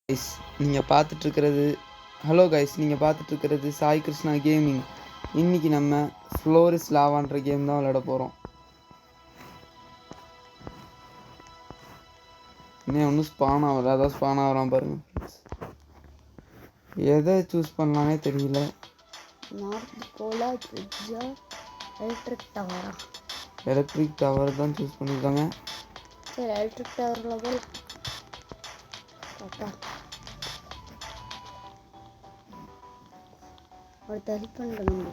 Guys நீங்கள் பார்த்துட்ருக்கிறது நீங்கள் பார்த்துட்ருக்கிறது Sai Krishna gaming. இன்றைக்கி நம்ம ஃப்ளோரிஸ் லாவான்ற கேம் தான் விளையாட போகிறோம். இன்னும் ஒன்றும் ஸ்பான் ஆகலை, அதான் ஸ்பான் ஆகிறான் பாருங்கள். எதை சூஸ் பண்ணலானே தெரியல. எலக்ட்ரிக் டவர் தான் சூஸ் பண்ணியிருக்காங்க. சரி, எலக்ட்ரிக் டவரில் போய் ஒரு ஹெல்ப் பண்ணுங்க.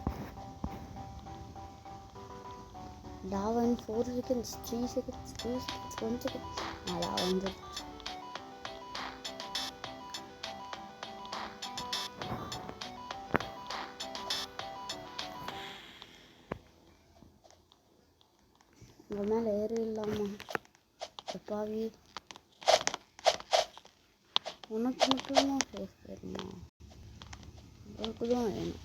டாவன் 4 seconds 3 seconds 2 seconds 1 second அதான் வந்து உங்கள் மேலே ஏறி இல்லாமா எப்பாவி உனக்கு மட்டும்தான் ஃபேஸ் தெரியுமா? உனக்கு தான் வேணும்.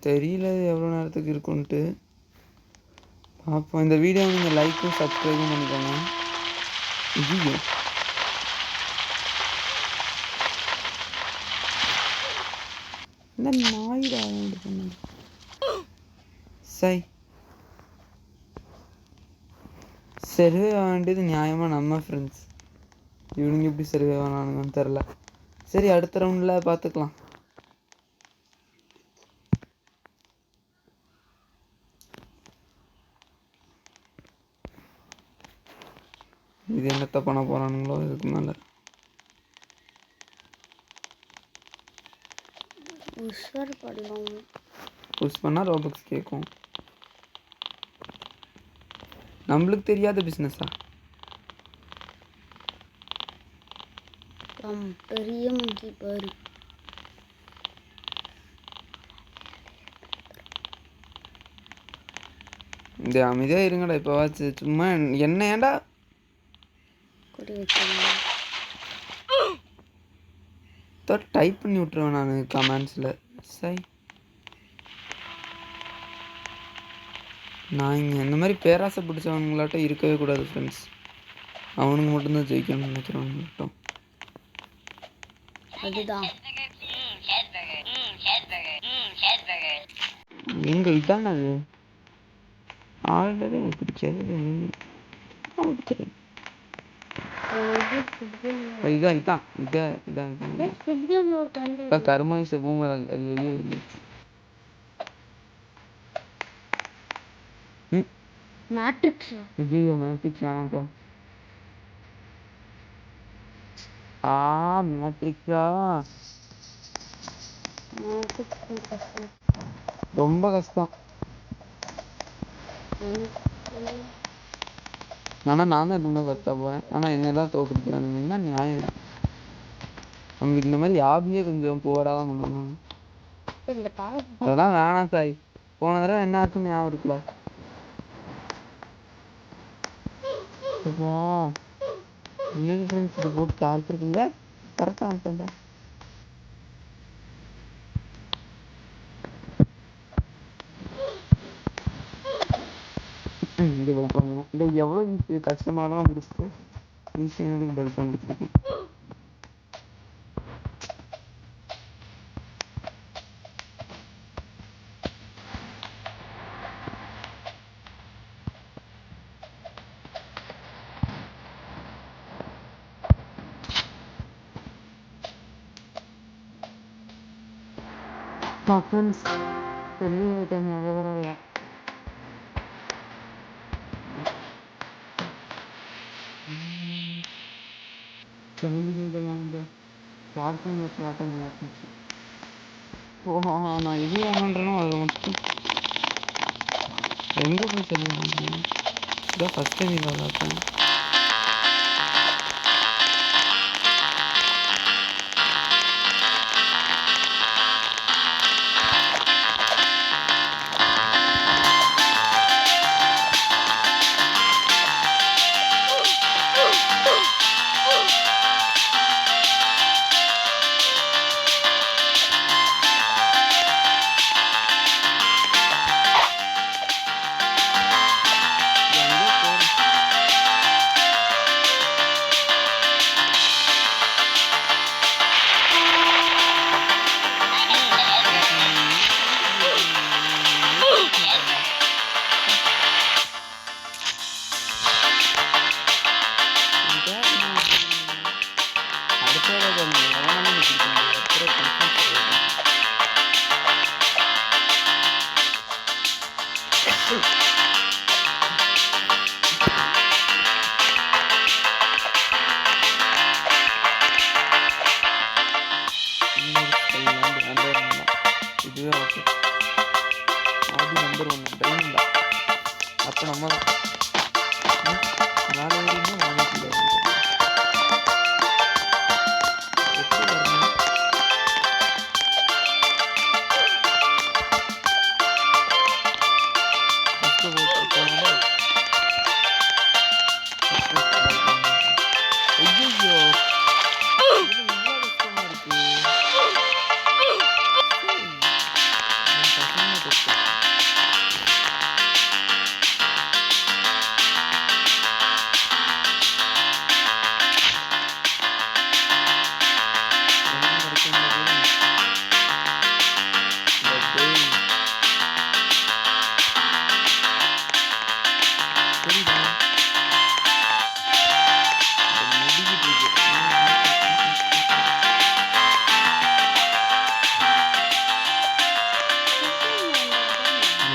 தெரியல எவ்வளோ நேரத்துக்கு இருக்குன்ட்டு பார்ப்போம். இந்த வீடியோ நீங்கள் லைக்கும் சப்ஸ்கிரைபும் பண்ணிக்கோங்க. ஐயோ இந்த நாயிடா இது பண்ணுங்க. சர்வே ஆக வேண்டியது நியாயமாக நம்ம ஃப்ரெண்ட்ஸ். இவனுங்க எப்படி சர்வே ஆனானுங்கன்னு தெரில. சரி, அடுத்த ரவுண்டில் பார்த்துக்கலாம். இது என்னத்த பண்ண போகிறானுங்களோ இதுக்கு மேலே. புஷ் பண்ணால் ரோபக்ஸ் கேட்கும். நம்மளுக்கு தெரியாத பிஸ்னஸா? பெரிய மங்கி பாரு. இந்த அமைதியாக இருங்கடா. இப்போ வாச்சு சும்மா என்ன ஏண்டா டைப் பண்ணி விட்ருவேன் நான் கமெண்ட்ஸில். நான் இங்கே இந்த மாதிரி பேராசை பிடிச்சவங்களாட்டம் இருக்கவே கூடாது ஃப்ரெண்ட்ஸ். அவனுங்க மட்டும்தான் ஜெயிக்கணும்னு நினைக்கிறவங்க மட்டும். அதுதான் எங்க இதான அது ஆல்ரெடி பிடிச்சது. கருமாய் ரொம்ப கஷ்டம். ஆனால் நான் தான் இன்னும் கஷ்ட போவேன். ஆனால் என்னதான் தோற்கடிக்கிறானுங்கன்னா நியாயம். அவங்க இந்த மாதிரி யாபியே கொஞ்சம் போராதான் பண்ணுவாங்க. அதெல்லாம் வேணாம் சாய். போன தடவை என்ன ஆச்சுன்னு ஞாபகம் இருக்குல்ல. இது போட்டு ஆழ்த்திருக்கீங்க கரெக்டாக ஆழ்த்தா. இந்த எவ்வளோ ஈஸி கஷ்டமானலாம் முடிச்சுட்டு ஈஸியாக பல் பண்ணிட்டு நான் எது வாங்கன்றனோ அதை மட்டும் எங்கே போய் சொல்லுவாங்க. இதான் ஃபஸ்ட் டைம் இதை பார்த்தேன். இதுவே ஓகே. ஆதி நம்பர் 1 டைமண்டா. அப்போ நம்ம மேலே ஏறினா வாங்கிட்டு எப்படி வரணும்? ஐயோ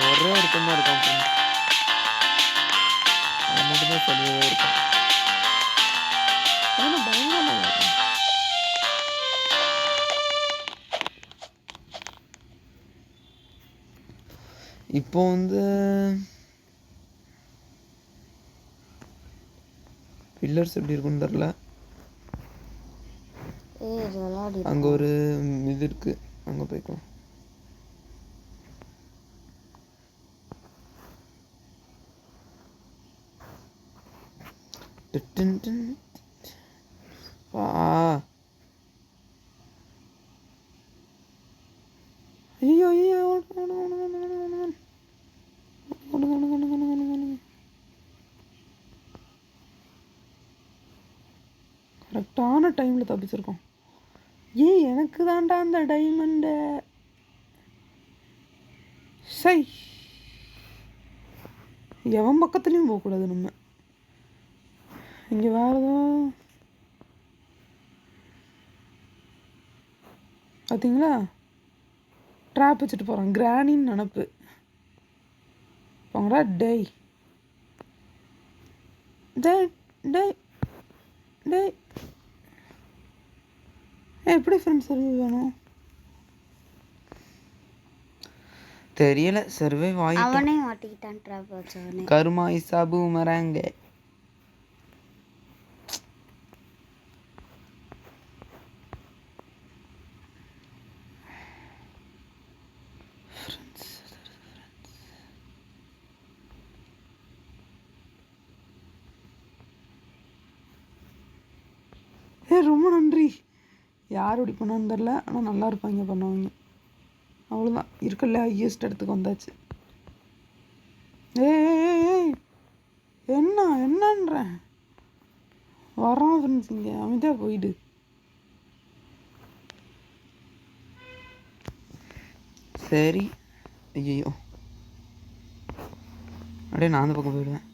ஒரே ஒருத்தன் தான் இருக்கான் friends. அவன் மட்டும்தான் சொல்லியே இருக்கான். அவனும் பயங்கரமா இருக்கான். இப்போ வந்து பில்லர்ஸ் எப்படி இருக்குன்னு தெரியல. அங்க ஒரு இது இருக்கு, அங்க போய்க்கலாம். ஐயோ ஐயோ கரெக்டான டைம்ல தப்பிச்சிருக்கோம். ஏய் எனக்கு தான்டா அந்த டைமண்டு. சை, எவன் பக்கத்துலேயும் போகக்கூடாது நம்ம. இங்கே வேறு ஏதோ பார்த்தீங்களா, ட்ராப் வச்சுட்டு போகிறான். கிராணின்னு நினப்பு போங்கடா. டேய் டேய் டேய் டேய், எப்படி ஃப்ரெண்ட்ஸ் சர்வே வேணும் தெரியல. சர்வே அவனே மாட்டிக்கிட்டான் ட்ராப் வச்சவனே. கருமா இசாபு மராங்க. ரொம்ப நன்றி. யார் இப்படி பண்ணான்னு தெரில, ஆனால் நல்லா இருப்பாங்க பண்ணவங்க. அவ்வளோதான், இருக்கல ஹையஸ்ட் இடத்துக்கு வந்தாச்சு. ஏய் என்னன்றேன் வரான் ஃப்ரெண்ட்ஸ். இங்கே அமைதியாக போயிடு. சரி. ஐயோ அப்படியே நான் அந்த பக்கம் போயிடுவேன்.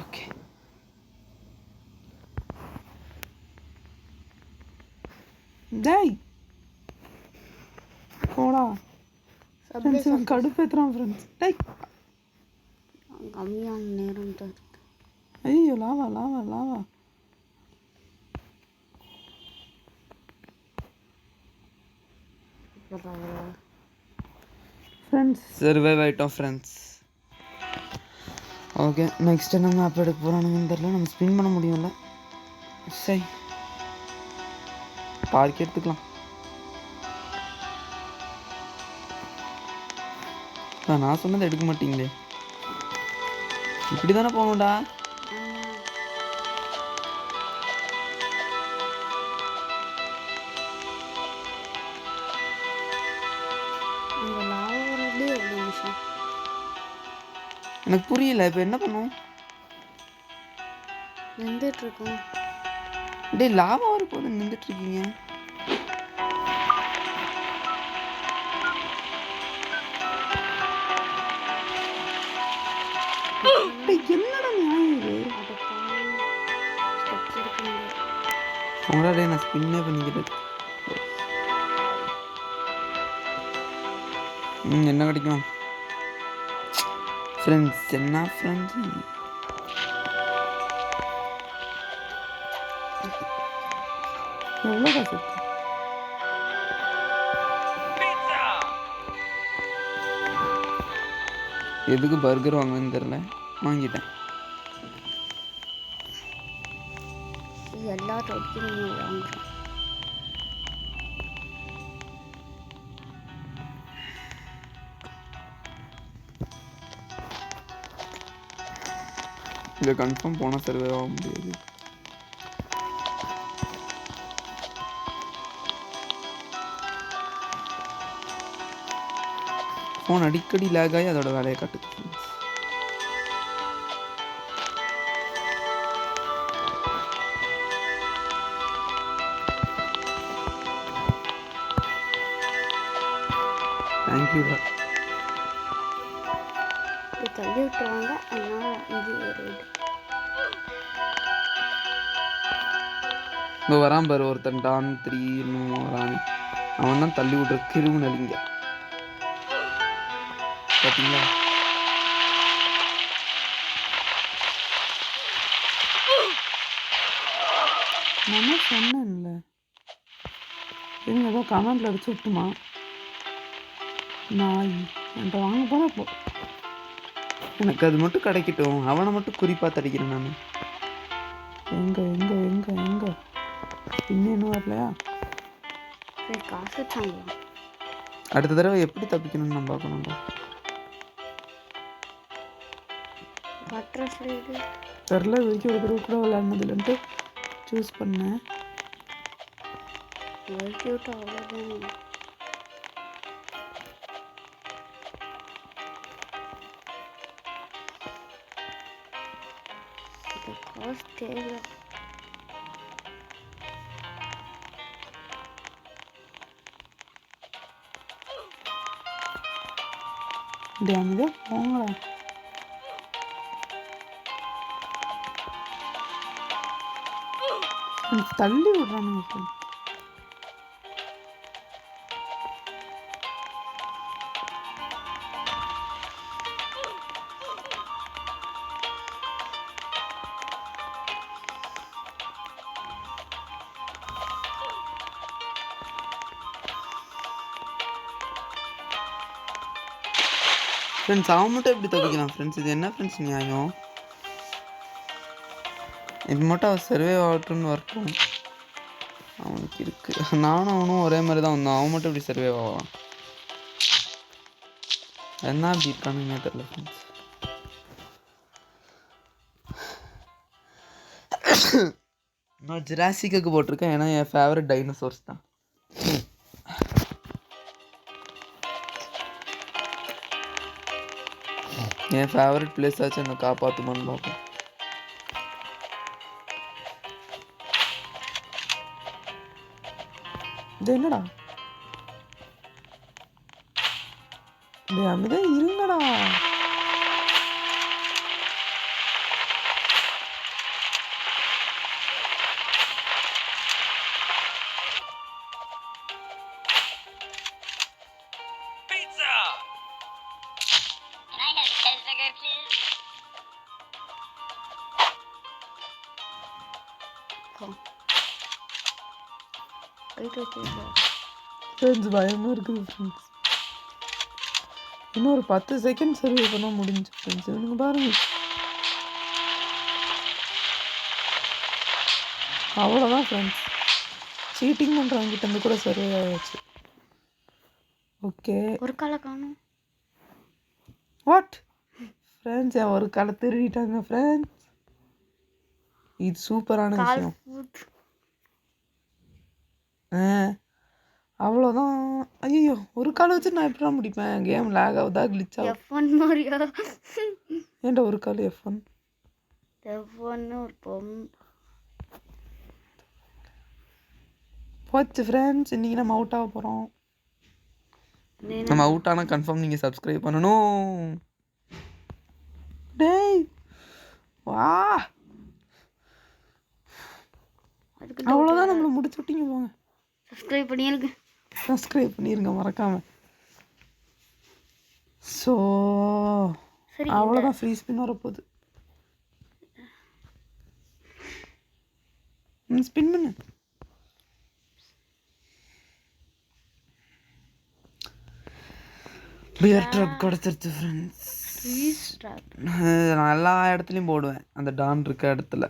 ஓகே, டேய் போடா. கடுப்பேத்துறான் ஃப்ரெண்ட்ஸ். டேய் கம்மியான நேரம் தான் இருக்கு. ஐயோ lava lava lava. Friends survive ஆகிட்டோம் ஃப்ரெண்ட்ஸ். ஓகே, நெக்ஸ்ட்டு நம்ம அப்போ எடுக்க போகிறானுங்கன்னு தெரில. நம்ம ஸ்பின் பண்ண முடியும்ல. சரி, பார்க் எடுத்துக்கலாம். நான் சொன்னதை எடுக்க மாட்டீங்களே. இப்படி தானே போகணும்டா. எனக்கு புரியல. இப்போ என்ன பண்ணும்? நின்றுட்டு இருக்கோம். டேய் லாவா வரும்போது நின்றுட்டு இருக்கீங்க. என்னடா நியாயம் இது? உங்களாலே நான் ஸ்பின்னே பண்ணிக்கிறேன். என்ன கிடைக்கும் ஃப்ரெண்ட்ஸ்? என்ன ஃப்ரெண்ட்ஸ்? எவ்வளோ காசு இருக்கு? எதுக்கு பர்கர் வாங்குவேன்னு தெரில, வாங்கிட்டேன். எல்லா தொட்டியும் வாங்குறேன். இதை கன்ஃபார்ம் போனால் சர்வே ஆக முடியாது. ஃபோன் அடிக்கடி லேக் ஆகி அதோட வேலையை காட்டுது. தேங்க்யூ. இது தள்ளி விட்டுருவாங்க, அதனால் இது ஏறிடு. இப்போ வரான் பாரு ஒருத்தன், டான் 3 வரானு. அவன் தான் தள்ளி விட்ற கிருவுனலிங்க. பார்த்தீங்களா? நான் சொன்னேன்ல, எங்க ஏதோ கமெண்ட்ல அடிச்சு விட்டுமா நாய் என்கிட்ட வாங்க போனால் போ. எனக்கு அது மட்டும் கிடைக்கட்டும், அவனை மட்டும் குறிப்பாக தடிக்கிறேன் நான். எங்க எங்க எங்க எங்க இன்னும் வரலையா? காசு தாங்கலாம். அடுத்த தடவை எப்படி தப்பிக்கணும்னு நம்ம பார்க்கணும்டா. பட்டர் ஸ்லைடு தெரில, இது வரைக்கும் ஒரு தடவை கூட விளையாடுனதுலன்ட்டு சூஸ் பண்ணேன். அவ்வளோதான். காசு தேவை. டேமேஜா போங்களா. தள்ளி விடுறானுங்க. ஃப்ரெண்ட்ஸ் அவன் மட்டும் எப்படி தப்பிக்கலாம் ஃப்ரெண்ட்ஸ்? இது என்ன ஃப்ரெண்ட்ஸ் நியாயம்? இது மட்டும் அவன் சர்வே ஆகட்டும்னு வரட்டும், அவனுக்கு இருக்கு. நானும் அவனும் ஒரே மாதிரி தான் வந்தோம், அவன் மட்டும் எப்படி சர்வே ஆகலாம்? என்ன அப்படி இருக்கானுன்னே தெரியல ஃப்ரெண்ட்ஸ். நான் ஜுராசிக்கு போட்டிருக்கேன், ஏன்னா என் ஃபேவரட் டைனோசர்ஸ் தான். என் ஃபேவரட் பிளேஸ் ஆச்சு, என்னை காப்பாற்றுமான்னு பார்ப்போம். இது என்னடா? அமைதியாக இருங்கடா. ஃப்ரெண்ட்ஸ் பயமாக இருக்குது ஃப்ரெண்ட்ஸ். இன்னும் ஒரு 10 செகண்ட் சர்வே பண்ணால் முடிஞ்சு ஃப்ரெண்ட்ஸ். நீங்கள் பாருங்க, அவ்வளோதான் ஃப்ரெண்ட்ஸ். சீட்டிங் பண்ணுறவங்க கிட்ட இருந்து கூட சர்வே ஆகிடுச்சு. ஓகே, ஒரு காலை காணும். What friends? என் ஒரு காலை திருடிட்டாங்க ஃப்ரெண்ட்ஸ். இது சூப்பரான விஷயம். அவ்வளோதான். ஐயோ, ஒரு காலை வச்சு நான் எப்படா முடிப்பேன்? கேம் லேக் ஆகுதா, கிளிச் ஆகுது? F1 மாதிரியா? ஏன்டா ஒரு கால் F1? ஒரு பொம்மை போச்சு ஃப்ரெண்ட்ஸ். இன்றைக்கி நம்ம அவுட் ஆக போகிறோம். நம்ம அவுட் ஆனால் கன்ஃபார்ம் நீங்கள் சப்ஸ்கிரைப் பண்ணணும். டேய் வா, அவ்வளோதான். நம்மளோட முடிச்சு விட்டீங்க போங்க. சப்ஸ்கிரைப் பண்ணியிருங்க. சப்ஸ்கிரைப் பண்ணிடுங்க மறக்காமல். ஸோ சரி அவ்வளோதான், ஃப்ரீ ஸ்பின் வரப்போகுது. ஸ்பின் பண்ணு. பியர் ட்ராப் கிடச்சிருச்சு ஃப்ரெண்ட்ஸ். நான் எல்லா இடத்துலையும் போடுவேன், அந்த டான் இருக்க இடத்துல.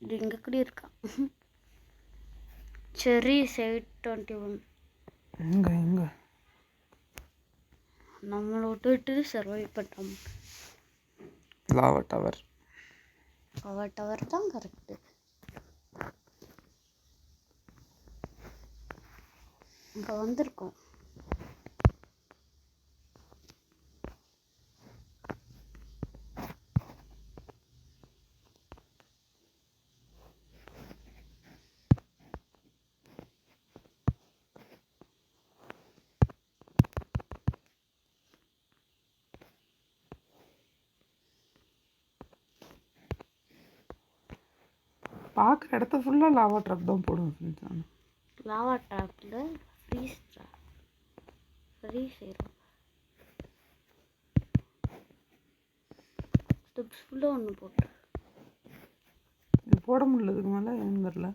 இது எங்க கூட இருக்கா? செரி 821 எங்க நம்மளை விட்டுட்டு சர்வை பண்ணோம். Lava tower. லாவா டவர் தான் கரெக்டு. இங்கே வந்திருக்கோம். பார்க்குற இடத்த ஃபுல்லாக லாவா ட்ராப் தான் போடுவேன் ஃப்ரெண்ட்ஸ். நான் லாவா ட்ராப்பில் ஃப்ரீஸ் செய்கிறோம். ஸ்டெப்ஸ் ஃபுல்லாக ஒன்று போட்டு இது போட முடியல, இதுக்கு மேலே ஏன்னு தெரில.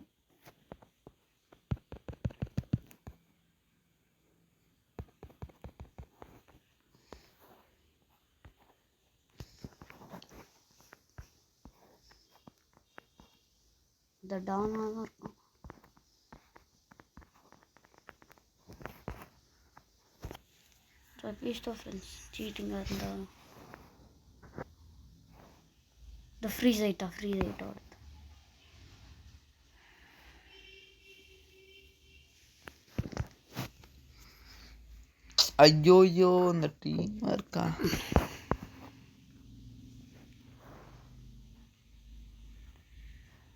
இந்த டவுனாக தான் இருக்கும். Waste of friends சீட்டிங்காக இருந்தால் இந்த ஃப்ரீஸ் ஆகிட்டா வருது. ஐயோயோ இந்த டீம் இருக்கா.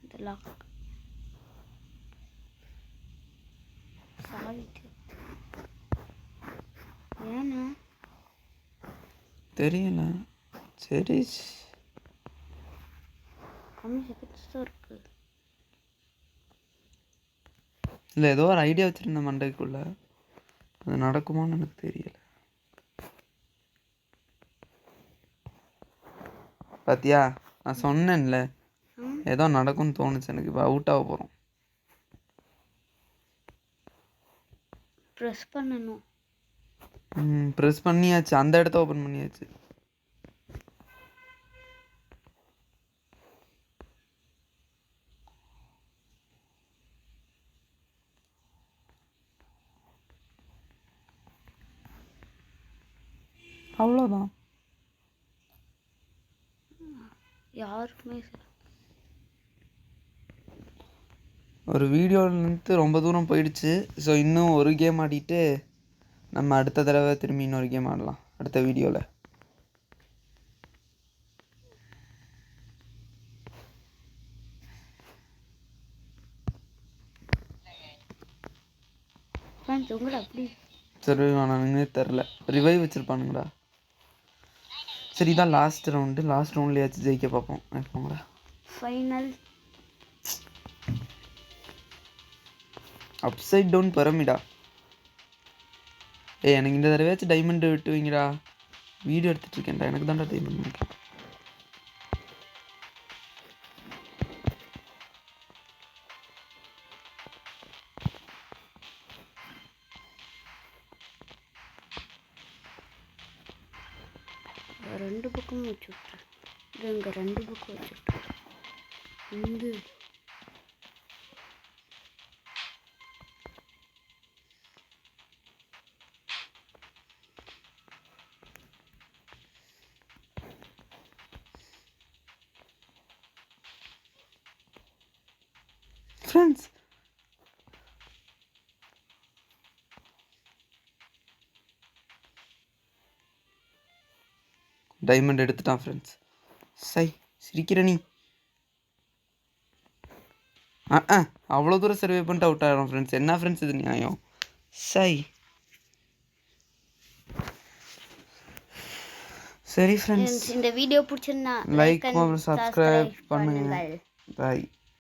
இந்த லாக் சாவிட்டு ஏன்னா தெரியல. சரி கம்மி செகண்ட்ஸ் தான் இருக்கு. இல்லை ஏதோ ஒரு ஐடியா வச்சுருந்தேன் மண்டைக்குள்ள, அது நடக்குமான்னு எனக்கு தெரியல. பாத்தியா, நான் சொன்னேன்ல ஏதோ நடக்கும்னு தோணுச்சு எனக்கு. இப்போ அவுட் ஆக போகிறோம். ப்ரெஸ் பண்ணணும். ப்ரெஸ் பண்ணியாச்சு, அந்த இடத்த ஓப்பன் பண்ணியாச்சு. அவ்வளோதான். யாருக்குமே ஒரு வீடியோலேருந்து ரொம்ப தூரம் போயிடுச்சு. ஸோ இன்னும் ஒரு கேம் ஆடிட்டு நம்ம அடுத்த தடவை திரும்பி இன்னொரு கேம் ஆடலாம் அடுத்த வீடியோவில். அப்படி சரி நானுமே தெரில, ரிவைவ் வச்சுருப்பானுங்களா. சரி இதான் லாஸ்ட் ரவுண்டு. லாஸ்ட் ரவுண்ட்லேயாச்சும் ஜெயிக்க பார்ப்போம். வைப்போங்களா ஃபைனல். அப்சைட் டவுன் பிரமிடா. எனக்கு இந்த தடவையாச்சும் டைமண்ட் விட்டுவீங்கடா. வீடியோ எடுத்துகிட்டு இருக்கேன்டா, எனக்கு தான்டா டைமண்ட் முக்கியம். ரெண்டு பக்கமும் வச்சு விட்றேன். இது இங்கே ரெண்டு பக்கம் வச்சுட்டேன். இங்கு ஃப்ரெண்ட்ஸ் டைமண்ட் எடுத்துட்டான் ஃப்ரெண்ட்ஸ். சை சிரிக்கிற நீ. அவ்வளோ தூரம் சர்வே பண்ணிட்டு அவுட் ஆகிறோம் ஃப்ரெண்ட்ஸ். என்ன ஃப்ரெண்ட்ஸ் இது நியாயம்? சை சரி ஃப்ரெண்ட்ஸ், இந்த வீடியோ பிடிச்சிருந்தா லைக் சப்ஸ்கிரைப் பண்ணுங்க. பாய்.